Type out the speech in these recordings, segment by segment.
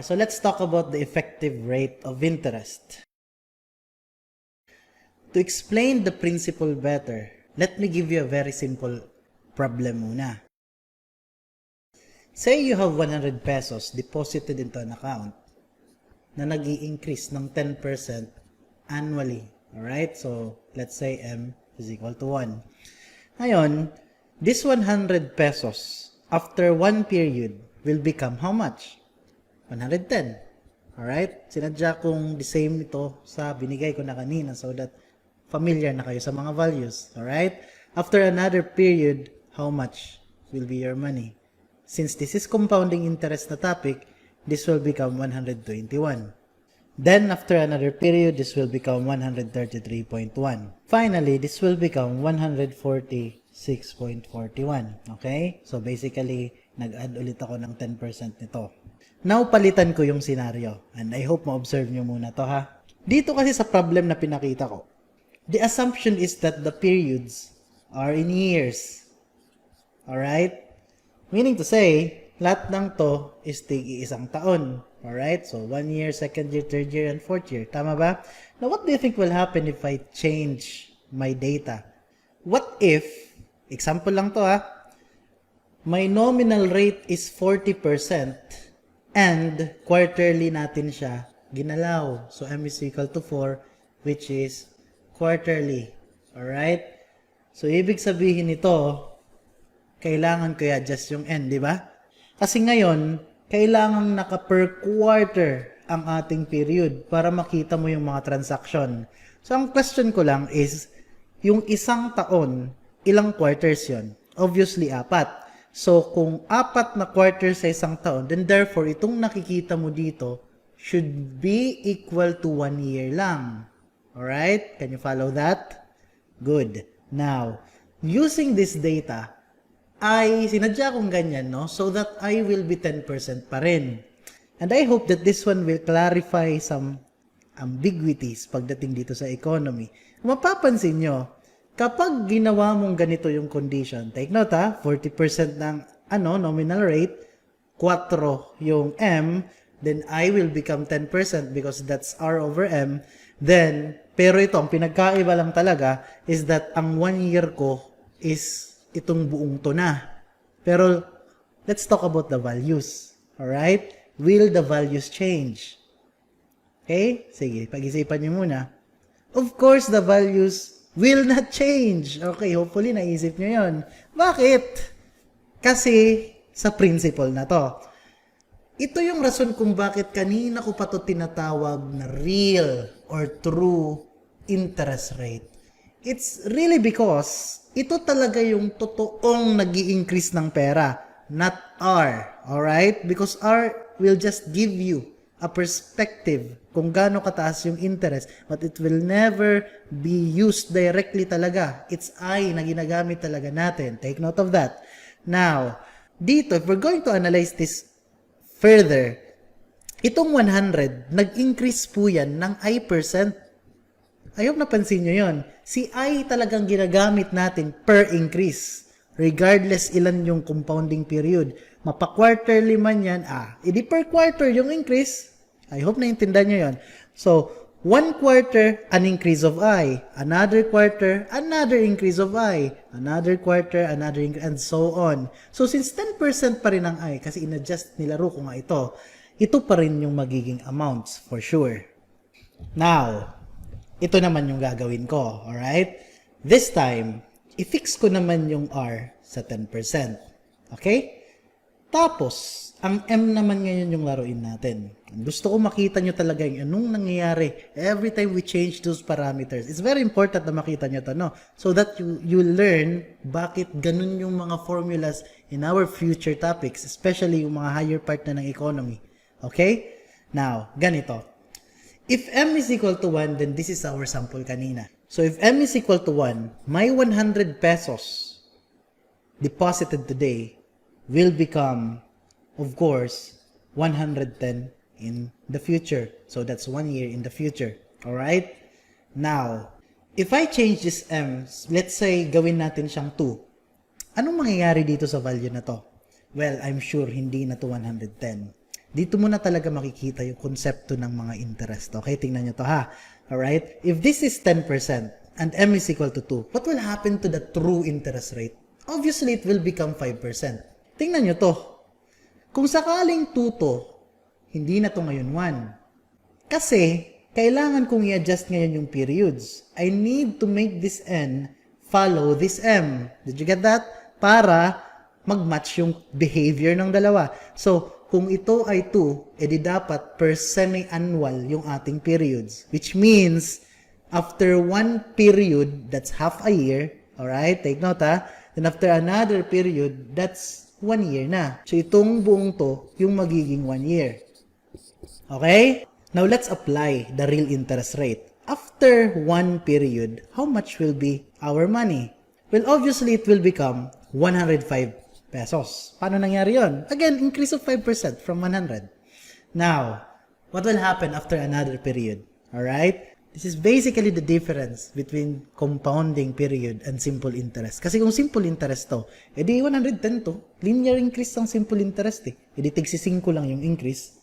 So let's talk about the effective rate of interest. To explain the principle better, let me give you a very simple problem muna. Say you have 100 pesos deposited into an account na nag-i-increase ng 10% annually. Alright? So, let's say M is equal to 1. Ngayon, this 100 pesos after one period will become how much? 110. Alright? Sinadya kong the same ito sa binigay ko na kanina so that familiar na kayo sa mga values. Alright? After another period, how much will be your money? Since this is compounding interest na topic, this will become 121. Then, after another period, this will become 133.1. Finally, this will become 146.41. Okay? So, basically, nag-add ulit ako ng 10% nito. Now, palitan ko yung scenario. And I hope ma-observe nyo muna to ha. Dito kasi sa problem na pinakita ko, the assumption is that the periods are in years. Alright? Meaning to say, lahat ng to is tig-iisang taon. Alright? So, 1 year, 2nd year, 3rd year, and 4th year. Tama ba? Now, what do you think will happen if I change my data? What if, example lang to ha, my nominal rate is 40% and quarterly natin siya ginalaw. So, M is equal to 4, which is quarterly. Alright? So, ibig sabihin nito, kailangan ko i-adjust yung N, di ba? Kasi ngayon, kailangan naka per quarter ang ating period para makita mo yung mga transaction. So, ang question ko lang is, yung isang taon, ilang quarters yon? Obviously, 4. So, kung 4 na quarters sa isang taon, then therefore, itong nakikita mo dito should be equal to 1 year lang. Alright? Can you follow that? Good. Now, using this data, ay sinadya kong ganyan, no? So that I will be 10% pa rin. And I hope that this one will clarify some ambiguities pagdating dito sa economy. Mapapansin nyo, kapag ginawa mong ganito yung condition, take note ha, 40% ng nominal rate, 4 yung M, then I will become 10% because that's R over M. Then, pero ito, ang pinagkaiba lang talaga is that ang 1 year ko is itong buong to na. Pero, let's talk about the values. Alright? Will the values change? Okay? Sige, pag-isipan nyo muna. Of course, the values will not change. Okay, hopefully naisip nyo yon. Bakit? Kasi, sa principle na to. Ito yung rason kung bakit kanina ko pa to tinatawag na real or true interest rate. It's really because ito talaga yung totoong nag-i-increase ng pera, not R. Alright? Because R will just give you a perspective kung gaano kataas yung interest, but it will never be used directly talaga. It's I na ginagamit talaga natin. Take note of that. Now, dito, if we're going to analyze this further, itong 100, nag-increase po yan ng I%. I hope napansin nyo yun. Si I talagang ginagamit natin per increase. Regardless ilan yung compounding period. Mapa-quarterly man yan, edi per quarter yung increase. I hope naintindihan nyo yun. So, 1 quarter, an increase of I. Another quarter, another increase of I. Another quarter, another increase, and so on. So, since 10% pa rin ang I, kasi in-adjust nilaro ko nga ito pa rin yung magiging amounts for sure. Now, ito naman yung gagawin ko, alright? This time, i-fix ko naman yung R sa 10%. Okay? Tapos, ang M naman ngayon yung laruin natin. Gusto ko makita nyo talaga yung anong nangyayari every time we change those parameters. It's very important na makita nyo to, no? So that you learn bakit ganun yung mga formulas in our future topics, especially yung mga higher part na ng economy. Okay? Now, ganito. If M is equal to 1, then this is our sample kanina. So if M is equal to 1, my 100 pesos deposited today will become, of course, 110 in the future. So that's 1 year in the future. Alright? Now, if I change this M, let's say gawin natin siyang 2. Anong mangyayari dito sa value na to? Well, I'm sure hindi na to 110. Dito mo na talaga makikita yung konsepto ng mga interest. Okay, tingnan nyo to ha. Alright? If this is 10% and m is equal to 2, what will happen to the true interest rate? Obviously, it will become 5%. Tingnan nyo to. Kung sakaling 2 to, hindi na to ngayon 1. Kasi, kailangan kong i-adjust ngayon yung periods. I need to make this n follow this m. Did you get that? Para mag-match yung behavior ng dalawa. So, kung ito ay 2, edi dapat per semi-annual yung ating periods. Which means, after one period, that's half a year. Alright? Take note ha. Then after another period, that's 1 year na. So, itong buong to, yung magiging 1 year. Okay? Now, let's apply the real interest rate. After one period, how much will be our money? Well, obviously, it will become 105 pesos. Paano nangyari yun? Again, increase of 5% from 100. Now, what will happen after another period? Alright? This is basically the difference between compounding period and simple interest. Kasi kung simple interest to, edi 110 to. Linear increase ang simple interest eh. Edi tigsi 5 lang yung increase.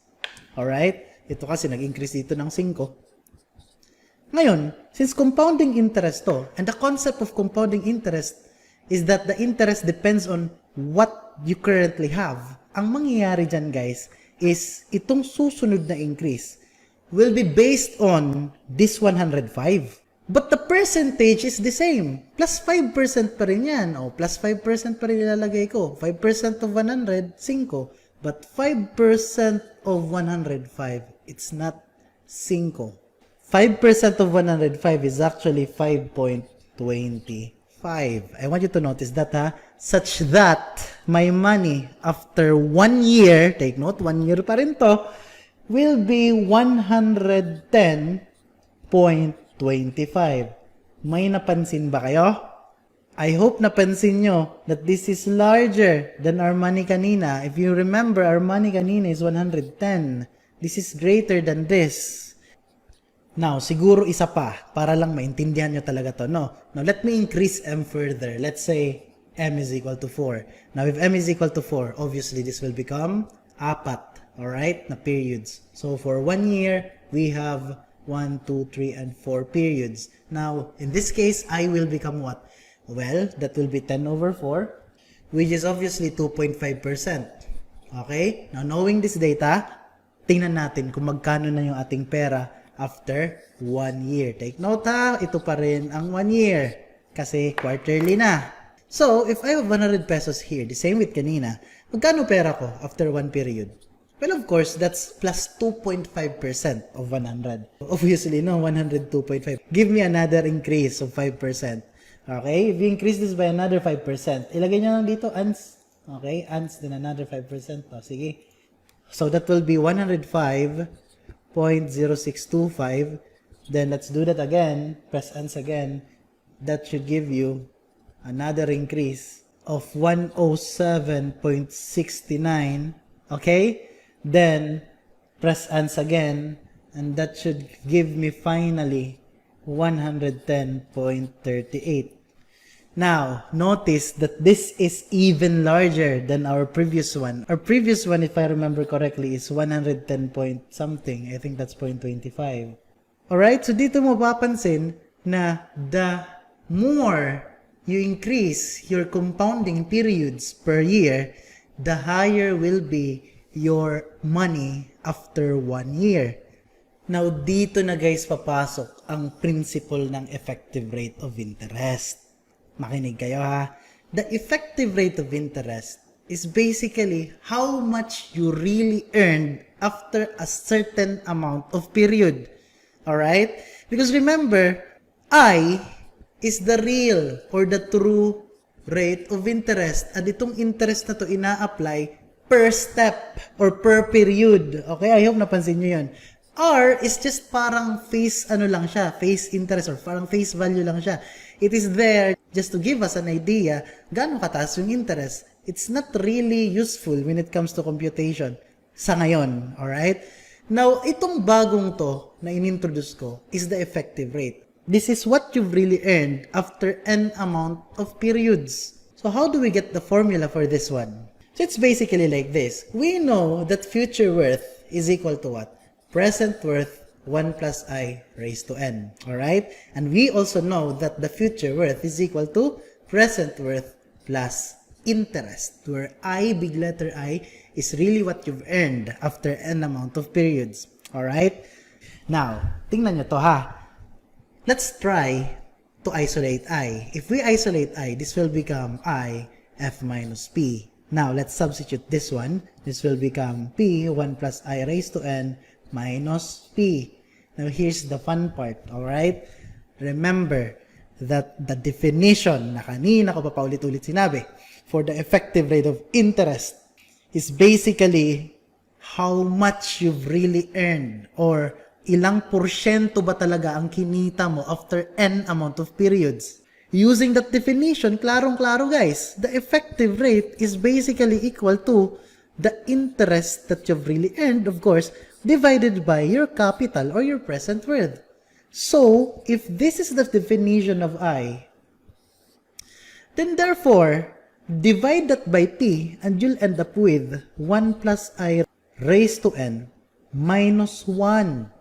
Alright? Ito kasi nag-increase dito ng 5. Ngayon, since compounding interest to, and the concept of compounding interest is that the interest depends on what you currently have. Ang mangyayari dyan guys is itong susunod na increase will be based on this 105. But the percentage is the same. Plus 5% pa rin yan. O, plus 5% pa rin ilalagay ko. 5% of 100, 5. But 5% of 105, it's not 5. 5% of 105 is actually 5.25. I want you to notice that such that my money after 1 year, take note, 1 year pa rin to, will be 110.25. May napansin ba kayo? I hope napansin nyo that this is larger than our money kanina. If you remember, our money kanina is 110. This is greater than this. Now, siguro isa pa, para lang maintindihan nyo talaga to, no? Now, let me increase m further. Let's say m is equal to 4. Now, if m is equal to 4, obviously, this will become 4, alright, na periods. So, for 1 year, we have 1, 2, 3, and 4 periods. Now, in this case, I will become what? Well, that will be 10 over 4, which is obviously 2.5%. Okay? Now, knowing this data, tingnan natin kung magkano na yung ating pera after 1 year. Take note ha, ito pa rin ang 1 year kasi quarterly na. So, if I have 100 pesos here, the same with kanina, magkano pera ko after 1 period? Well, of course, that's plus 2.5% of 100. Obviously, no, 102.5. Give me another increase of 5%. Okay? If you increase this by another 5%, ilagay nyo lang dito, ants. Okay? Ants, then another 5%. O, sige. So, that will be 105.0625. Then let's do that again. Press ants again. That should give you another increase of 107.69. Okay? Then press ants again, and that should give me finally 110.38. Now, notice that this is even larger than our previous one. Our previous one, if I remember correctly, is 110 point something. I think that's 0.25. Alright, so dito mo papansin na the more you increase your compounding periods per year, the higher will be your money after 1 year. Now, dito na guys papasok ang principle ng effective rate of interest. Makinig kayo ha. The effective rate of interest is basically how much you really earned after a certain amount of period. Alright? Because remember, I is the real or the true rate of interest. At itong interest na to ina-apply per step or per period. Okay? I hope napansin nyo yun. R is just parang face interest or parang face value lang siya. It is there just to give us an idea gaano kataas yung interest. It's not really useful when it comes to computation sa ngayon. Alright? Now, itong bagong to na inintroduce ko is the effective rate. This is what you've really earned after n amount of periods. So, how do we get the formula for this one? So it's basically like this. We know that future worth is equal to what? Present worth 1 plus I raised to n. Alright? And we also know that the future worth is equal to present worth plus interest, where I, big letter I, is really what you've earned after n amount of periods. Alright? Now, tingnan nyo to ha. Let's try to isolate I. If we isolate I, this will become I f minus p. Now, let's substitute this one. This will become p, 1 plus I raised to n minus p. Now, here's the fun part, alright? Remember that the definition na kanina ko pa paulit-ulit sinabi for the effective rate of interest is basically how much you've really earned or ilang porsyento ba talaga ang kinita mo after n amount of periods. Using that definition, klarong-klaro guys, the effective rate is basically equal to the interest that you've really earned, of course, divided by your capital or your present worth. So, if this is the definition of I, then therefore, divide that by P and you'll end up with 1 plus I raised to n minus 1.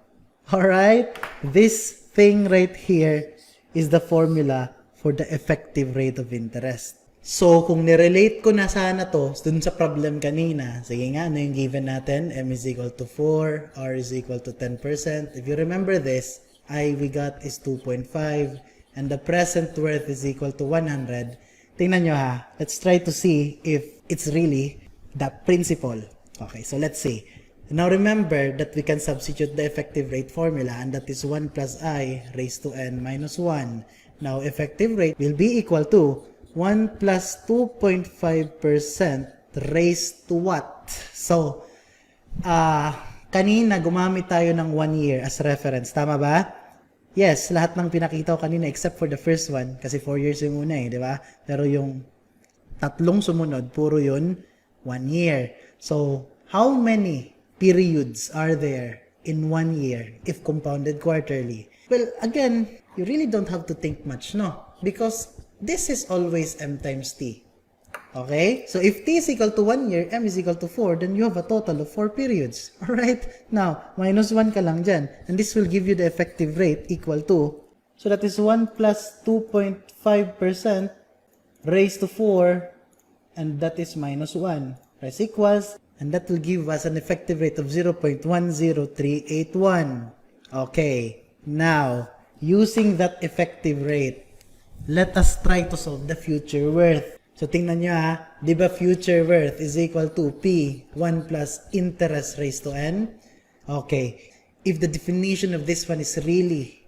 Alright? This thing right here is the formula for the effective rate of interest. So, kung nirelate ko na sana to dun sa problem kanina, sige nga, ano yung given natin? M is equal to 4, R is equal to 10%. If you remember this, I we got is 2.5, and the present worth is equal to 100. Tingnan nyo ha, let's try to see if it's really the principle. Okay, so let's see. Now remember that we can substitute the effective rate formula, and that is 1 plus I raised to n minus 1. Now, effective rate will be equal to 1 plus 2.5% raised to what? So, kanina gumamit tayo ng 1 year as reference. Tama ba? Yes, lahat ng pinakita ko kanina except for the first one kasi 4 years yung una di ba? Pero yung tatlong sumunod, puro yun 1 year. So, how many periods are there in 1 year if compounded quarterly? Well, again, you really don't have to think much, no? Because this is always m times t. Okay? So, if t is equal to 1 year, m is equal to 4, then you have a total of 4 periods. Alright? Now, minus 1 ka lang dyan. And this will give you the effective rate equal to, so that is 1 plus 2.5% raised to 4, and that is minus 1. Press equals, and that will give us an effective rate of 0.10381. Okay. Now, using that effective rate, let us try to solve the future worth. So, tingnan nyo ha, di ba future worth is equal to P, 1 plus interest raised to N? Okay, if the definition of this one is really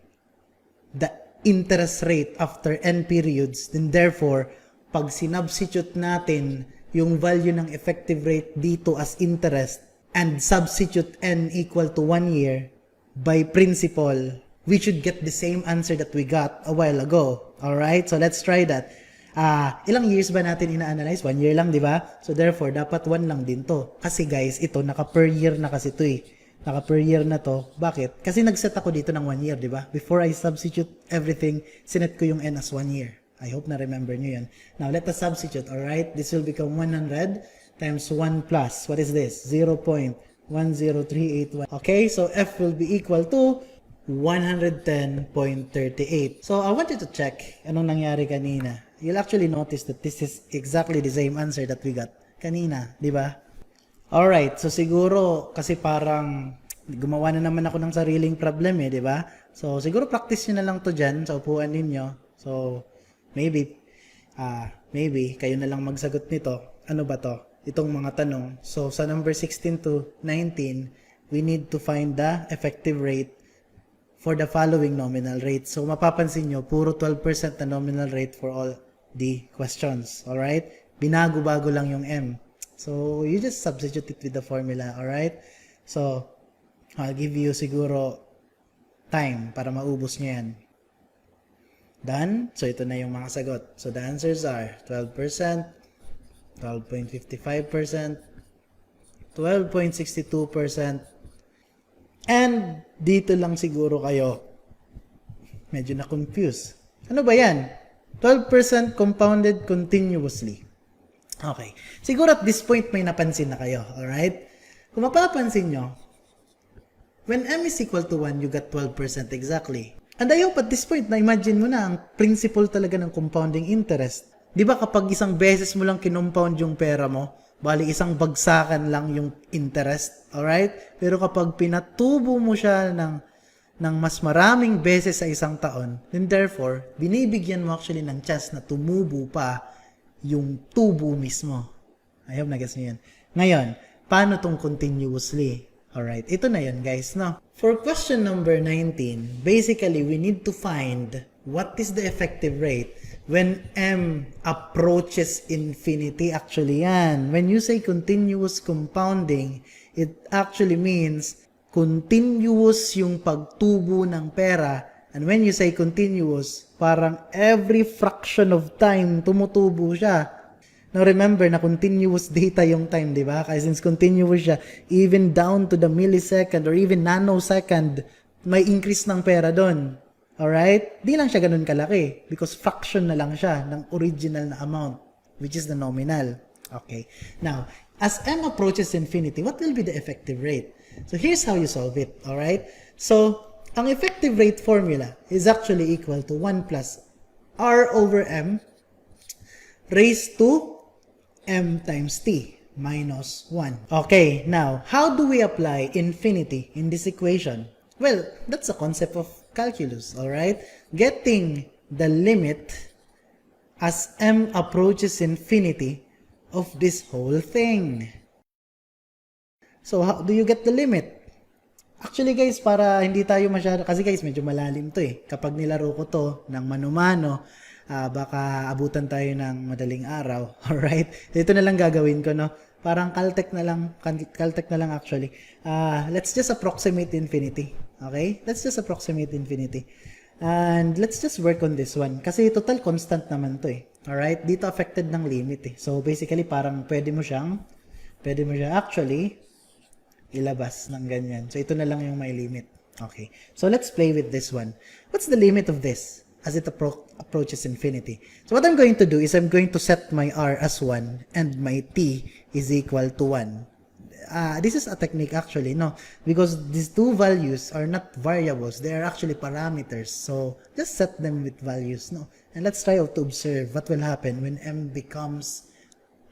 the interest rate after N periods, then therefore, pag sinubstitute natin yung value ng effective rate dito as interest and substitute N equal to 1 year, by principle, we should get the same answer that we got a while ago. Alright? So, let's try that. Ilang years ba natin ina-analyze? 1 year lang, di ba? So, therefore, dapat 1 lang din to. Kasi guys, ito, naka per year na kasi to eh. Naka per year na to. Bakit? Kasi nag-set ako dito ng 1 year, di ba? Before I substitute everything, sinet ko yung N as 1 year. I hope na remember nyo yan. Now, let us substitute, alright? This will become 100 times 1 plus, what is this? 0.10381. Okay, so F will be equal to 110.38. So, I want you to check anong nangyari kanina. You'll actually notice that this is exactly the same answer that we got kanina, di ba? Alright, so siguro, kasi parang gumawa na naman ako ng sariling problem di ba? So, siguro practice nyo na lang to dyan sa upuan ninyo. So, maybe kayo na lang magsagot nito. Ano ba to? Itong mga tanong. So, sa number 16 to 19, we need to find the effective rate for the following nominal rate. So, mapapansin nyo, puro 12% na nominal rate for all the questions. Alright? Binago-bago lang yung M. So, you just substitute it with the formula. Alright? So, I'll give you siguro time para maubos nyo yan. Done? So, ito na yung mga sagot. So, the answers are 12%, 12.55%, 12.62%, and dito lang siguro kayo medyo na-confuse. Ano ba yan? 12% compounded continuously. Okay. Siguro at this point may napansin na kayo. Alright? Kung mapapansin nyo, when m is equal to 1, you got 12% exactly. And I hope at this point, na-imagine mo na ang principle talaga ng compounding interest. Di ba kapag isang beses mo lang kinompound yung pera mo, bali isang bagsakan lang yung interest, alright? Pero kapag pinatubo mo siya ng mas maraming beses sa isang taon, then therefore, binibigyan mo actually ng chance na tumubo pa yung tubo mismo. I hope na-guess nyo yan. Ngayon, paano tong continuously? Alright, ito na yun guys, no? For question number 19, basically, we need to find what is the effective rate when m approaches infinity. Actually yan. When you say continuous compounding, it actually means continuous yung pagtubo ng pera. And when you say continuous, parang every fraction of time tumutubo siya. Now remember na continuous data yung time, di ba? Kaya since continuous siya, even down to the millisecond or even nanosecond, may increase ng pera doon. Alright? Di lang siya ganun kalaki because fraction na lang siya ng original na amount, which is the nominal. Okay. Now, as m approaches infinity, what will be the effective rate? So here's how you solve it. Alright? So, ang effective rate formula is actually equal to 1 plus r over m raised to m times t minus 1. Okay, now, how do we apply infinity in this equation? Well, that's a concept of calculus, alright? Getting the limit as m approaches infinity of this whole thing. So, how do you get the limit? Actually guys, para hindi tayo masyado, kasi guys, medyo malalim to eh. Kapag nilaro ko to ng mano-mano, baka abutan tayo ng madaling araw. Alright? Ito na lang gagawin ko, no? Parang Caltech na lang actually. Let's just approximate infinity. Okay? Let's just approximate infinity. And let's just work on this one. Kasi total constant naman to eh. Alright? Dito affected ng limit eh. So basically parang pwede mo siya actually ilabas ng ganyan. So ito na lang yung may limit. Okay. So let's play with this one. What's the limit of this as it approaches infinity? So what I'm going to do is I'm going to set my r as 1 and my t is equal to 1. This is a technique actually, no? Because these two values are not variables. They are actually parameters. So just set them with values, no? And let's try to observe what will happen when m becomes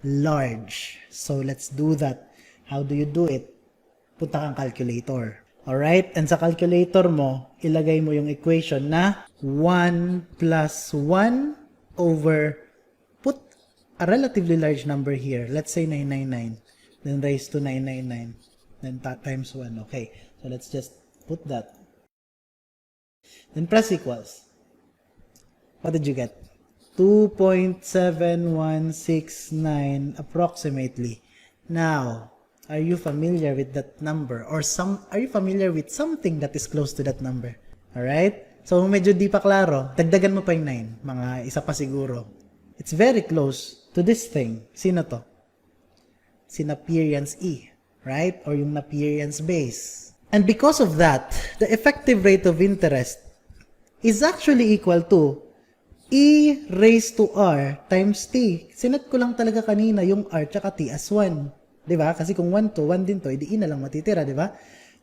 large. So let's do that. How do you do it? Punta kang calculator. Alright? And sa calculator mo, ilagay mo yung equation na 1 plus 1 over, put a relatively large number here. Let's say 999. Then raise to 999. Then times 1. Okay. So let's just put that. Then press equals. What did you get? 2.7169 approximately. Now, are you familiar with that number? Or are you familiar with something that is close to that number? Alright? So, medyo di pa klaro, dagdagan mo pa yung 9. Mga isa pa siguro. It's very close to this thing. Sino to? Si Naperian's E. Right? Or yung Naperian's base. And because of that, the effective rate of interest is actually equal to e raised to r times t. Sinet ko lang talaga kanina yung r tsaka t as 1. Diba? Kasi kung 1 to, 1 din to, edi na lang matitira, diba?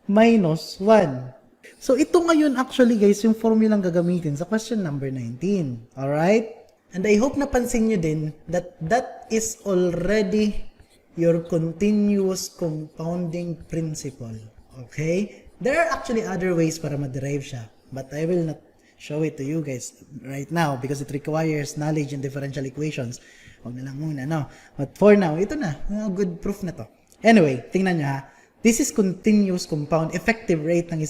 Minus 1. So, ito ngayon actually guys, yung formulang gagamitin sa question number 19. Alright? And I hope napansin nyo din that that is already your continuous compounding principle. Okay? There are actually other ways para ma-derive siya. But I will not show it to you guys right now because it requires knowledge in differential equations. Huwag na lang muna, no? But for now, ito na. Good proof na to. Anyway, tingnan nyo ha. This is continuous compound, effective rate ng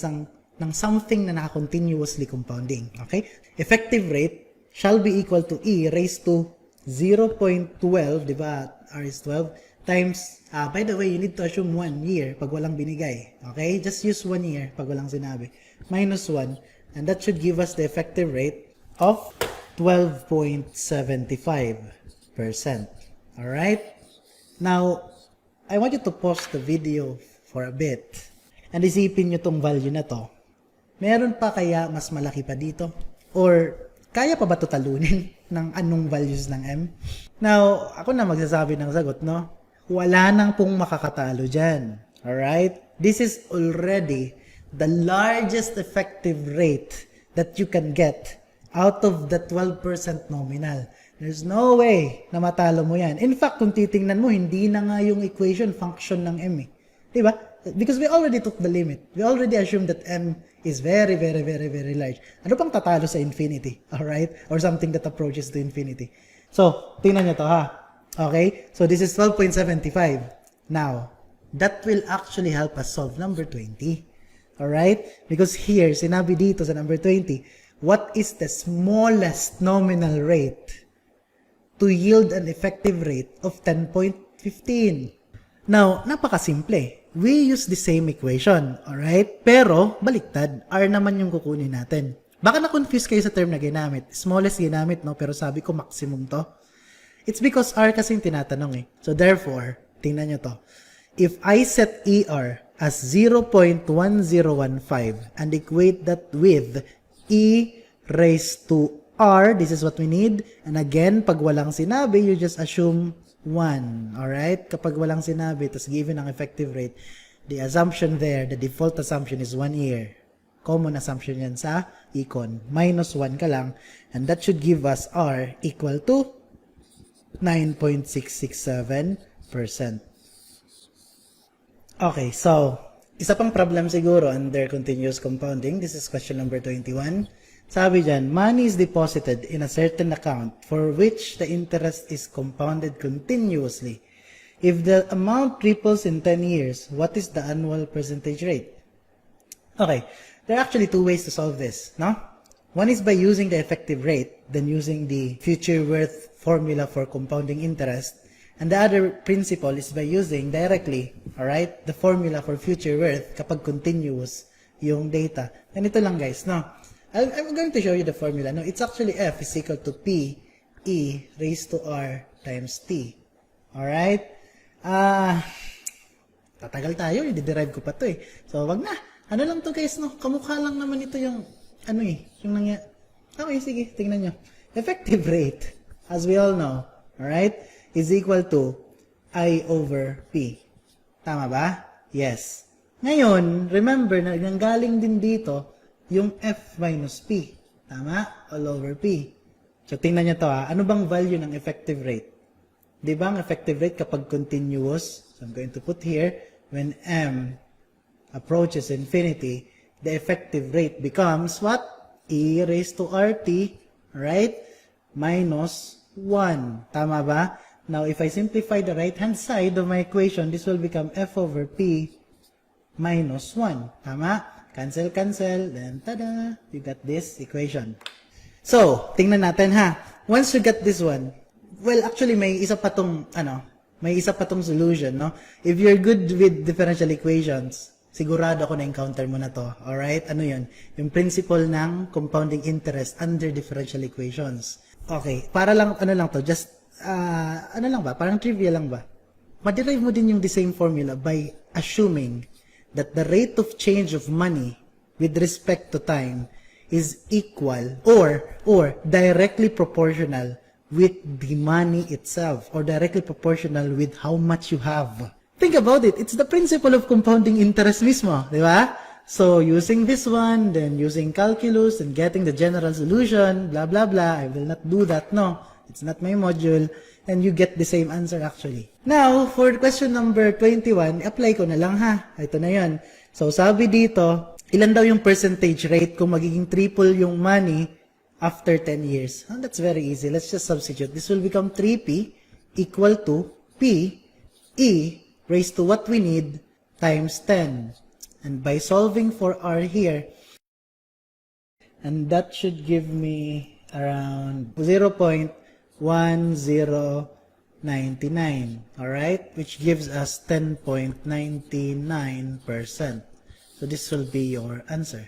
something na naka-continuously compounding. Okay? Effective rate shall be equal to e raised to 0.12, di ba? R is 12, times, by the way, you need to assume 1 year pag walang binigay. Okay? Just use 1 year pag walang sinabi. Minus 1, and that should give us the effective rate of 12.75%. Alright? Now, I want you to pause the video for a bit and isipin nyo tong value na to. Meron pa kaya mas malaki pa dito? Or kaya pa ba ito talunin? ng anong values ng M? Now, ako na magsasabi ng sagot, no? Wala nang pong makakatalo dyan. Alright? This is already the largest effective rate that you can get out of the 12% nominal. There's no way na matalo mo yan. In fact, kung titingnan mo, hindi na nga yung equation function ng M eh. Diba? Because we already took the limit. We already assumed that M is very, very, very, very large. Ano pang tatalo sa infinity? Alright? Or something that approaches to infinity. So, tingnan nyo to ha. Okay? So, this is 12.75. Now, that will actually help us solve number 20. Alright? Because here, sinabi dito sa number 20, what is the smallest nominal rate to yield an effective rate of 10.15? Now, napakasimple. We use the same equation. Alright? Pero, baliktad. R naman yung kukunin natin. Baka na-confuse kayo sa term na ginamit. Smallest ginamit, no? Pero sabi ko maximum to. It's because R kasi yung tinatanong eh. So, therefore, tingnan nyo to. If I set ER as 0.1015 and equate that with E raised to R, this is what we need. And again, pag walang sinabi, you just assume 1. Alright? Kapag walang sinabi, tas given ang effective rate, the assumption there, the default assumption is 1 year. Common assumption yan sa econ. Minus 1 ka lang. And that should give us R equal to 9.667%. Okay, so, isa pang problem siguro under continuous compounding. This is question number 21. Sabi dyan, money is deposited in a certain account for which the interest is compounded continuously. If the amount triples in 10 years, what is the annual percentage rate? Okay, there are actually two ways to solve this, no? One is by using the effective rate, then using the future worth formula for compounding interest. And the other principle is by using directly, alright, the formula for future worth kapag continuous yung data. And ito lang guys, no? I'm going to show you the formula. No, it's actually F is equal to P E raised to R times T. Alright? Tatagal tayo, i-derive ko pa to eh. So, wag na. Ano lang to guys, no? Kamukha lang naman ito yung, ano eh, yung nangyari. Okay, sige, tingnan nyo. Effective rate, as we all know, alright, is equal to I over P. Tama ba? Yes. Ngayon, remember na nanggaling din dito yung F minus P. Tama? All over P. So, tingnan nyo to ha. Ano bang value ng effective rate? Di ba ang effective rate kapag continuous? So, I'm going to put here, when M approaches infinity, the effective rate becomes what? E raised to RT, right? Minus 1. Tama ba? Now, if I simplify the right-hand side of my equation, this will become F over P minus 1. Tama? Cancel, cancel, then tada! You got this equation. So, tingnan natin ha. Once you get this one, well, actually, may isa pa tong solution, no? If you're good with differential equations, sigurado ako na-encounter mo na to. Alright? Ano yun? Yung principle ng compounding interest under differential equations. Okay, para lang, ano lang to, just, ano lang ba? Parang trivia lang ba? Ma-derive mo din yung the same formula by assuming that the rate of change of money with respect to time is equal or directly proportional with the money itself or directly proportional with how much you have. Think about it. It's the principle of compounding interest mismo, di ba? So, using this one, then using calculus and getting the general solution, blah, blah, blah. I will not do that, no. It's not my module. And you get the same answer actually. Now, for question number 21, apply ko na lang ha. Ito na yan. So, sabi dito, ilan daw yung percentage rate kung magiging triple yung money after 10 years? Oh, that's very easy. Let's just substitute. This will become 3P equal to P E raised to what we need times 10. And by solving for R here, and that should give me around 0.1099, alright? Which gives us 10.99%. So this will be your answer.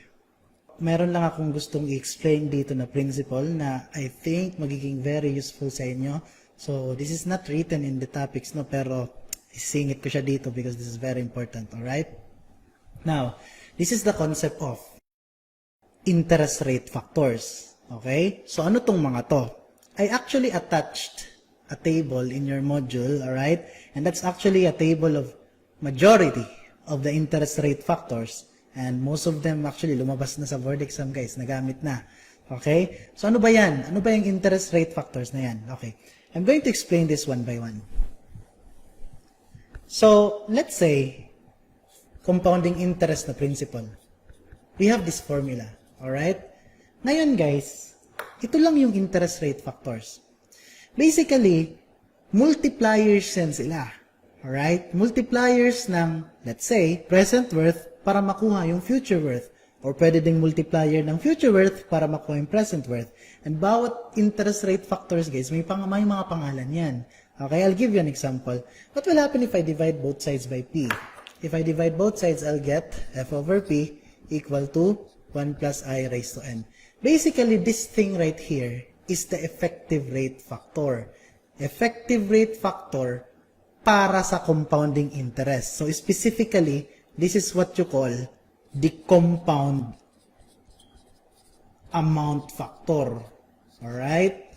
Meron lang akong gustong i-explain dito na principle na I think magiging very useful sa inyo. So this is not written in the topics, no, pero isingit ko siya dito because this is very important, alright? Now, this is the concept of interest rate factors. Okay? So, ano tong mga to? I actually attached a table in your module, alright? And that's actually a table of majority of the interest rate factors. And most of them actually lumabas na sa board exam, guys. Nagamit na. Okay? So ano ba yan? Ano ba yung interest rate factors na yan? Okay. I'm going to explain this one by one. So, let's say, compounding interest na principle. We have this formula. Alright? Ngayon, guys, ito lang yung interest rate factors. Basically, multipliers yan sila. Alright? Multipliers ng, let's say, present worth para makuha yung future worth. Or pwede ding multiplier ng future worth para makuha yung present worth. And bawat interest rate factors, guys, may mga pangalan yan. Okay, I'll give you an example. What will happen if I divide both sides by P? If I divide both sides, I'll get F over P equal to 1 plus I raised to N. Basically, this thing right here is the effective rate factor. Effective rate factor para sa compounding interest. So, specifically, this is what you call the compound amount factor. Alright?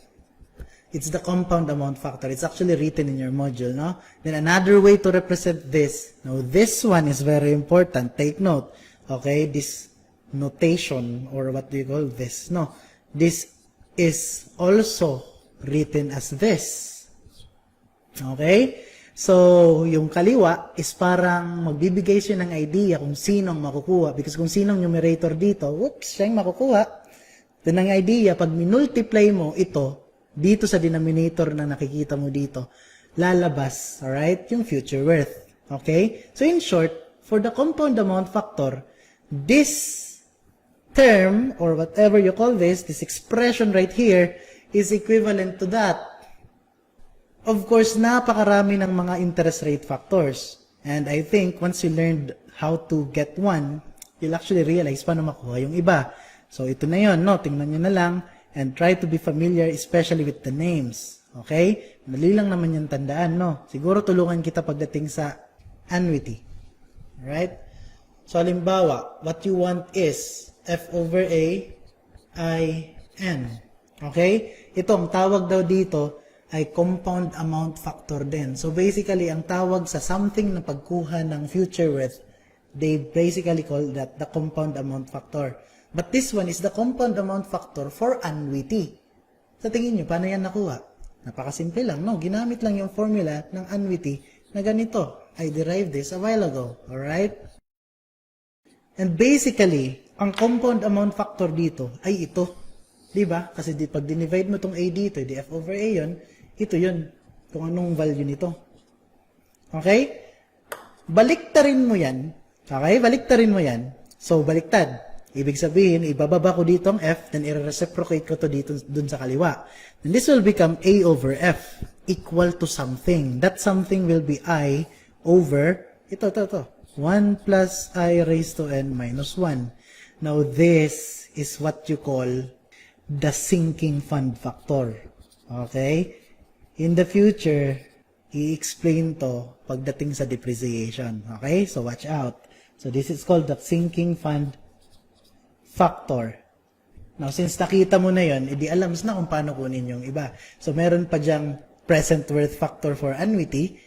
It's the compound amount factor. It's actually written in your module, no? Then another way to represent this, now this one is very important. Take note. Okay? This notation, or what do you call this? No. This is also written as this. Okay? So, yung kaliwa is parang magbibigay siya ng idea kung sinong makukuha. Because kung sinong numerator dito, whoops, siya yung makukuha. Then ang idea, pag minultiply mo ito, dito sa denominator na nakikita mo dito, lalabas, alright, yung future worth. Okay? So, in short, for the compound amount factor, this term, or whatever you call this expression right here, is equivalent to that. Of course, napakarami ng mga interest rate factors. And I think once you learned how to get one, you'll actually realize paano makuha yung iba. So, ito na yun, no? Tingnan nyo na lang and try to be familiar especially with the names. Okay? Mali lang naman yung tandaan, no? Siguro tulungan kita pagdating sa annuity. Alright? So, halimbawa, what you want is F over A I N. Okay? Ito, ang tawag daw dito ay compound amount factor din. So basically, ang tawag sa something na pagkuha ng future worth, they basically call that the compound amount factor. But this one is the compound amount factor for annuity. Sa tingin nyo, paano yan nakuha? Napakasimple lang, no? Ginamit lang yung formula ng annuity na ganito. I derived this a while ago. Alright? And basically, ang compound amount factor dito ay ito. Diba? Kasi pag dinivide mo itong A dito, di F over A yun, ito yun, kung anong value nito. Okay? Baliktarin mo yan. Okay? Baliktarin mo yan. So, baliktad. Ibig sabihin, ibababa ko dito ang F, then i-reciprocate ko to dito dun sa kaliwa. And this will become A over F equal to something. That something will be I over, ito. 1 plus I raised to N minus 1. Now, this is what you call the sinking fund factor. Okay? In the future, i-explain to pagdating sa depreciation. Okay? So, watch out. So, this is called the sinking fund factor. Now, since nakita mo na yon, edi alam na kung paano kunin yung iba. So, meron pa dyang present worth factor for annuity,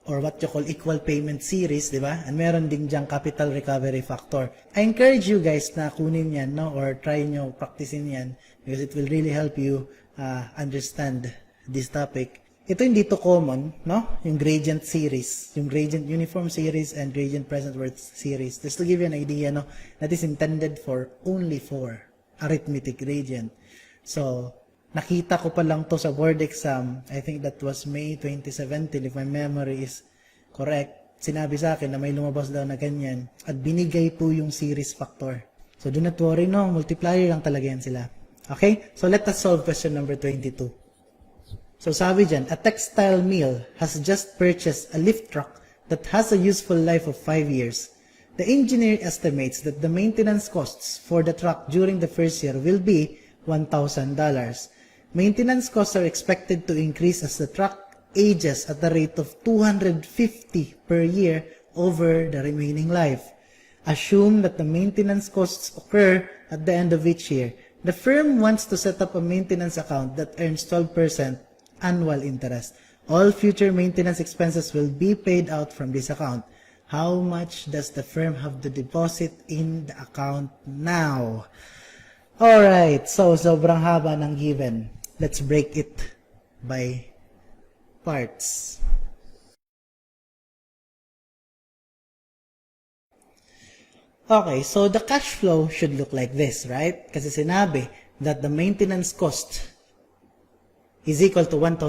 or what you call equal payment series, di ba? And meron din dyang capital recovery factor. I encourage you guys na kunin yan, no? Or try nyo practicein yan, because it will really help you understand this topic. Ito hindi to common, no? Yung gradient series, yung gradient uniform series and gradient present worth series. Just to give you an idea, no? That is intended only for arithmetic gradient. So, nakita ko pa lang to sa board exam. I think that was May 2017, if my memory is correct. Sinabi sa akin na may lumabas daw na ganyan. At binigay po yung series factor. So, do not worry, no? Multiplier lang talaga yan sila. Okay? So, let us solve question number 22. So, sabi dyan, a textile mill has just purchased a lift truck that has a useful life of 5 years. The engineer estimates that the maintenance costs for the truck during the first year will be $1,000. Maintenance costs are expected to increase as the truck ages at the rate of $250 per year over the remaining life. Assume that the maintenance costs occur at the end of each year. The firm wants to set up a maintenance account that earns 12% annual interest. All future maintenance expenses will be paid out from this account. How much does the firm have to deposit in the account now? Alright, so sobrang haba ng given. Let's break it by parts. Okay, so the cash flow should look like this, right? Kasi sinabi that the maintenance cost is equal to $1,000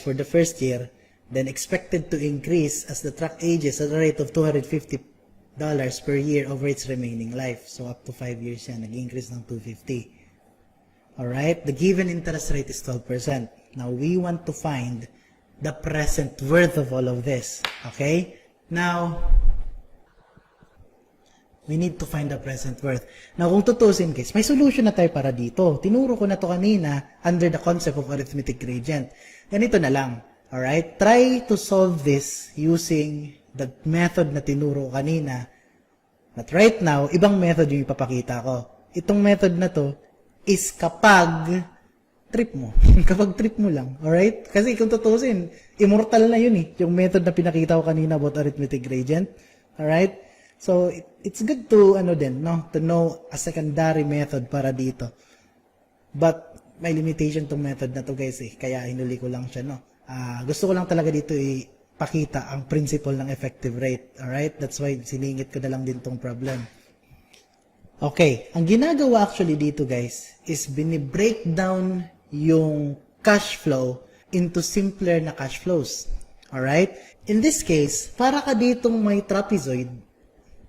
for the first year, then expected to increase as the truck ages at a rate of $250 per year over its remaining life. So up to 5 years yan, nag-increase ng $250. Alright, the given interest rate is 12%. Now, we want to find the present worth of all of this. Okay? Now, we need to find the present worth. Now, kung tutusin guys, may solution na tayo para dito. Tinuro ko na to kanina under the concept of arithmetic gradient. Ganito na lang. Alright? Try to solve this using the method na tinuro ko kanina. But right now, ibang method yung ipapakita ko. Itong method na to is kapag trip mo. Kapag trip mo lang. Alright? Kasi kung tutusin, immortal na yun eh. Yung method na pinakita ko kanina about arithmetic gradient. Alright? So, it's good to, to know a secondary method para dito. But, may limitation tong method na to guys eh. Kaya hinuli ko lang siya, no? Gusto ko lang talaga dito ipakita ang principle ng effective rate. Alright? That's why siningit ko na lang din tong problem. Okay. Ang ginagawa actually dito guys is binibreak down yung cash flow into simpler na cash flows. Alright? In this case, para ka ditong may trapezoid,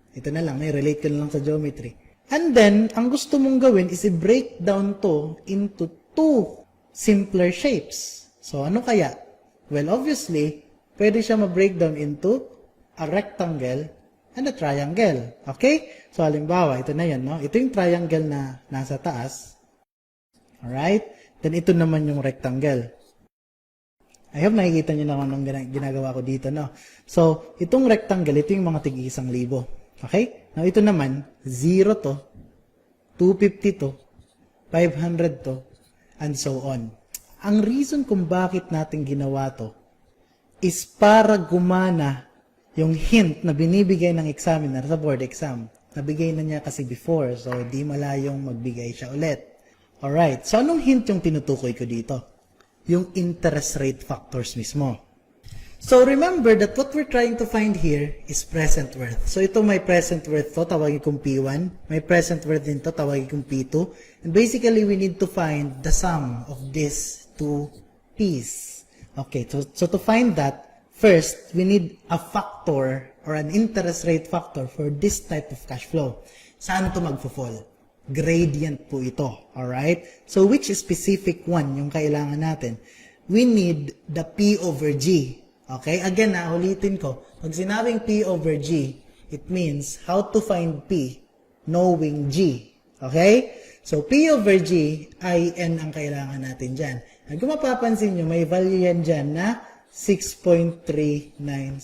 ito na lang, may relate ko na lang sa geometry. And then, ang gusto mong gawin is i-break down to into two simpler shapes. So, ano kaya? Well, obviously, pwede siya ma-break down into a rectangle and a triangle. Okay? So, halimbawa, ito na yan, no? Ito yung triangle na nasa taas. Alright? Then, ito naman yung rectangle. I hope nakikita nyo naman anong ginagawa ko dito, no? So, itong rectangle, ito yung mga tig-1,000. Okay? Now, ito naman, 0 to, 250 to, 500 to, and so on. Ang reason kung bakit natin ginawa to is para gumana yung hint na binibigay ng examiner sa board exam. Nabigay na niya kasi before, so di malayong magbigay siya ulit. Alright, so anong hint yung tinutukoy ko dito? Yung interest rate factors mismo. So, remember that what we're trying to find here is present worth. So, ito may present worth to, tawagin kong P1. May present worth din to, tawagin kong P2. And basically, we need to find the sum of these two P's. Okay, so to find that, first, we need a factor or an interest rate factor for this type of cash flow. Saan ito magfo-fall? Gradient po ito. Alright? So, which specific one yung kailangan natin? We need the P over G. Okay, again ulitin ko. Pag sinabing P over G, it means how to find P knowing G. Okay? So, P over G ay N ang kailangan natin dyan. At kung mapapansin nyo, may value yan dyan na 6.3970.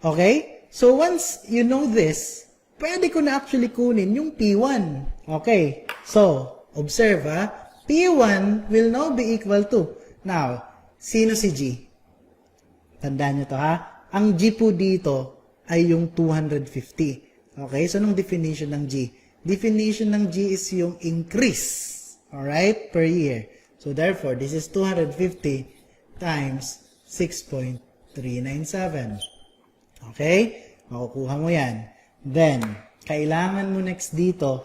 Okay? So, once you know this, pwede ko na actually kunin yung P1. Okay? So, observe P1 will now be equal to, now, sino si G? Tandaan nyo to Ang G po dito ay yung 250. Okay? So, anong definition ng G? Definition ng G is yung increase. Alright? Per year. So, therefore, this is 250 times 6.397. Okay? Makukuha mo yan. Then, kailangan mo next dito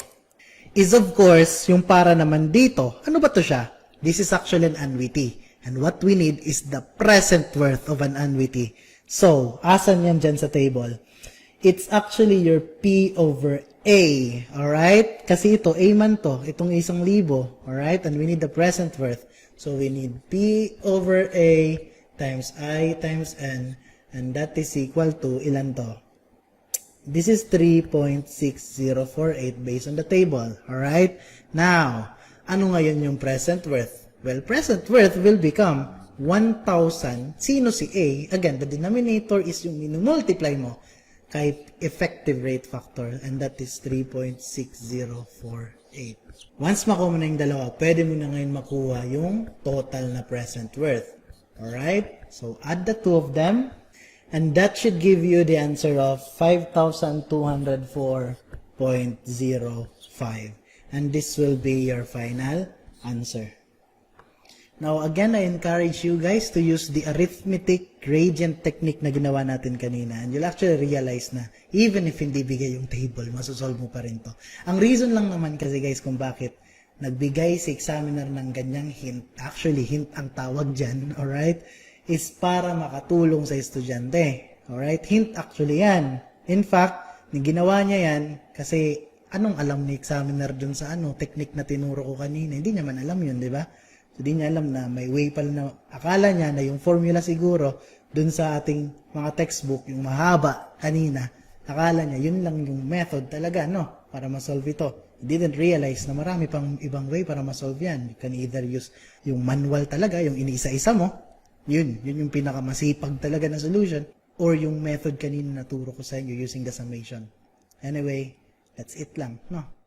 is of course, yung para naman dito. Ano ba to siya? This is actually an annuity. And what we need is the present worth of an annuity. So, asan yan dyan sa table? It's actually your P over A. Alright? Kasi ito, A man to. Itong 1,000. Alright? And we need the present worth. So, we need P over A times I times N. And that is equal to, ilan to? This is 3.6048 based on the table. Alright? Now, ano ngayon yung present worth? Well, present worth will become 1,000. Sino si A? Again, the denominator is yung minumultiply mo kay effective rate factor, and that is 3.6048. 8. Once makuha mo na yung dalawa, pwede mo na ngayon makuha yung total na present worth. Alright? So, add the two of them, and that should give you the answer of 5,204.05. And this will be your final answer. Now, again, I encourage you guys to use the arithmetic gradient technique na ginawa natin kanina. And you'll actually realize na even if hindi bigay yung table, masosolve mo pa rin to. Ang reason lang naman kasi guys kung bakit nagbigay si examiner ng ganyang hint, actually hint ang tawag dyan, alright, is para makatulong sa estudyante. Alright, hint actually yan. In fact, ginawa niya yan kasi anong alam ni examiner dun sa technique na tinuro ko kanina? Hindi niya man alam yun, di ba? Hindi niya alam na may way pala na akala niya na yung formula siguro dun sa ating mga textbook, yung mahaba kanina, akala niya yun lang yung method talaga, no? Para masolve ito. He didn't realize na marami pang ibang way para masolve yan. You can either use yung manual talaga, yung iniisa-isa mo, yun yung pinakamasipag talaga na solution, or yung method kanina na turo ko sa inyo using the summation. Anyway, that's it lang, no?